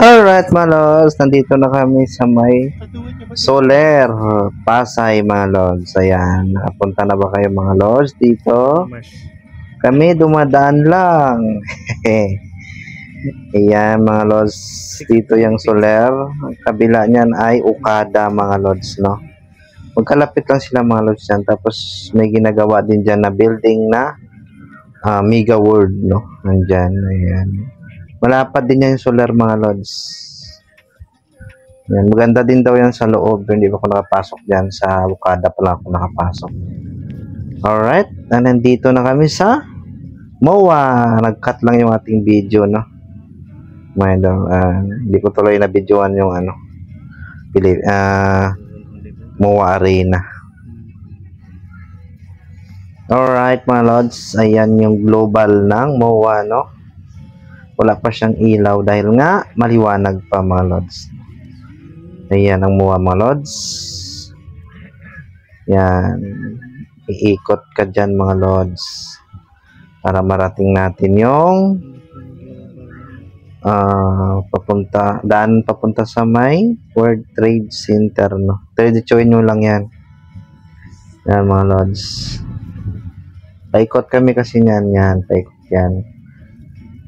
Alright mga lods, nandito na kami sa may Soler, Pasay mga lods. Ayan, nakapunta na ba kayo mga lods dito? Kami dumadaan lang. Ayan mga lods, dito yung Soler. Ang kabila niyan ay Okada mga lods, no? Magkalapit lang sila mga lods yan. Tapos may ginagawa din dyan na building na Mega World, no? Nandyan, ayan. Malapad din yan yung Soler mga lods. Yan, maganda din daw yan sa loob. Hindi pa ako nakapasok dyan. Sa Okada pa lang ako nakapasok. Alright. Nandito na kami sa MOA. Nag-cut lang yung ating video, no? Hindi ko tuloy na videoan yung MOA Arena. Alright mga lods. Ayan yung global ng MOA, no? Wala pa siyang ilaw dahil nga maliwanag pa mga lods. Ayan ang MOA mga lods. Yan. Iikot ka dyan mga lods para marating natin yung daan papunta sa may World Trade Center, no? Diretsuhin nyo lang yan. Yan mga lods. Paikot kami kasi yan. Paikot yan.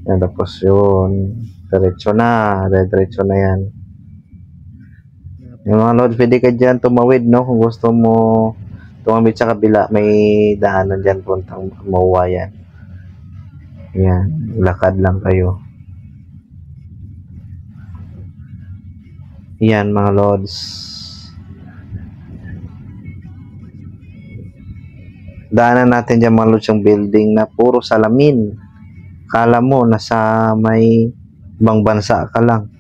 Yan, tapos yun, diretso na yan. Yung mga lods, pwede ka dyan tumawid, no? Kung gusto mo tumawid sa kabila, may daanan dyan puntang MOA yan. Yan, lakad lang kayo. Yan mga lods. Daanan natin dyan mga lods yung building na puro salamin. Kala mo nasa may ibang bansa ka lang.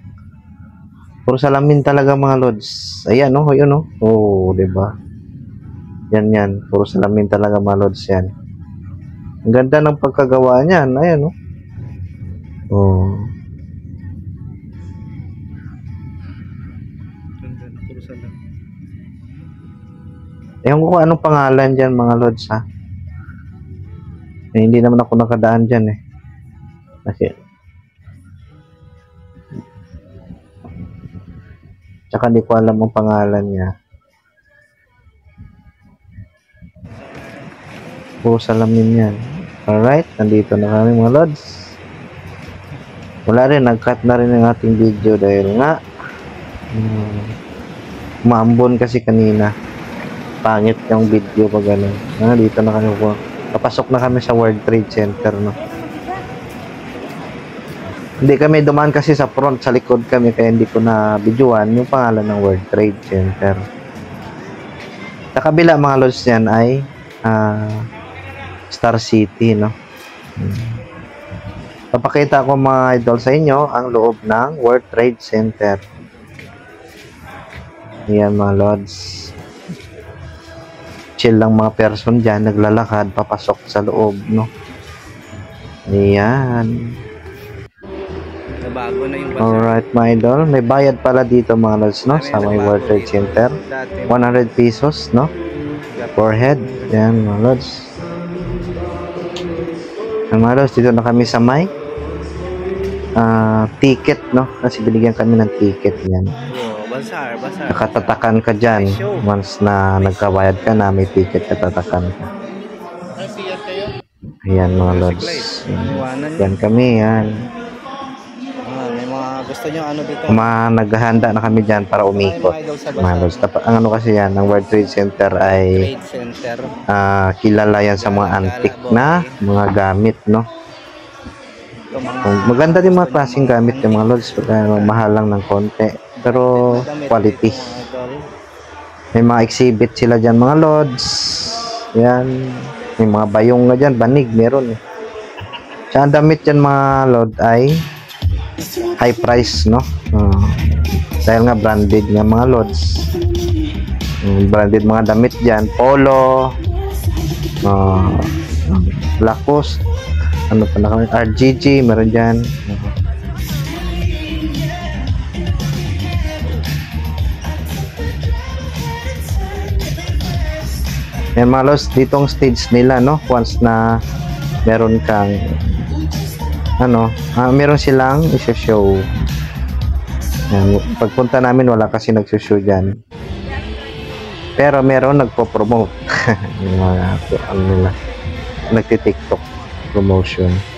Puro salamin talaga mga lods. Ayan oh, yun oh. Oh, 'di ba? Yan. Puro salamin talaga mga lods yan. Ang ganda ng pagkagawa niyan. Ayan oh. Oh. Puro salamin. Ewan ko kung anong pangalan diyan mga lods ha. Hindi naman ako nakadaan diyan eh. Kasi tsaka di ko alam ang pangalan niya. Puro salamin yan. Alright, nandito na kami mga lods. Wala rin, nag-cut na rin ang ating video dahil nga maambon kasi kanina. Pangit yung video pag gano'n. Dito na kami po. Papasok na kami sa World Trade Center, no? Hindi kami dumaan kasi sa front, sa likod kami, kaya hindi ko na videoan yung pangalan ng World Trade Center. Sa kabila mga lods yan ay Star City, no? Papakita ko mga idol sa inyo ang loob ng World Trade Center. Ayan mga lods. Chill lang mga person dyan, naglalakad, papasok sa loob, no? Ayan. Bago na yung alright mga idol, may bayad pala dito mga lods, no? Sa may World Trade Center 100 pesos, no? Per head. Yan mga lods. Mga lods, dito na kami sa may ticket, no? Kasi binigyan kami ng ticket yan. Basar. Nakatatakan ka dyan. Once na nagkabayad ka na, may ticket, katatakan ka. Ayan mga lods. Yan kami, yan. Gusto nyo ano dito? Naghahanda na kami dyan para umikot. Ang ano kasi yan, ng World Trade Center ay kilala yan sa mga antique na mga gamit, no? Maganda din mga klaseng gamit yung mga lods. Mahal lang ng konti, pero quality. May mga exhibit sila dyan mga lods. Yan. May mga bayong na dyan, banig, meron eh. Tsaka ang damit dyan mga lod ay high price, no? Dahil nga branded nga mga lods. Branded mga damit dyan. Polo, Lacoste, ano pa na kami, RGG, meron dyan. May mga lods ditong stage nila, no? Once na meron kang meron silang i-show Yan, pagpunta namin wala kasi nagsushow dyan. Pero meron nagpo-promote. Yung mga ano nila, nagti-TikTok promotion.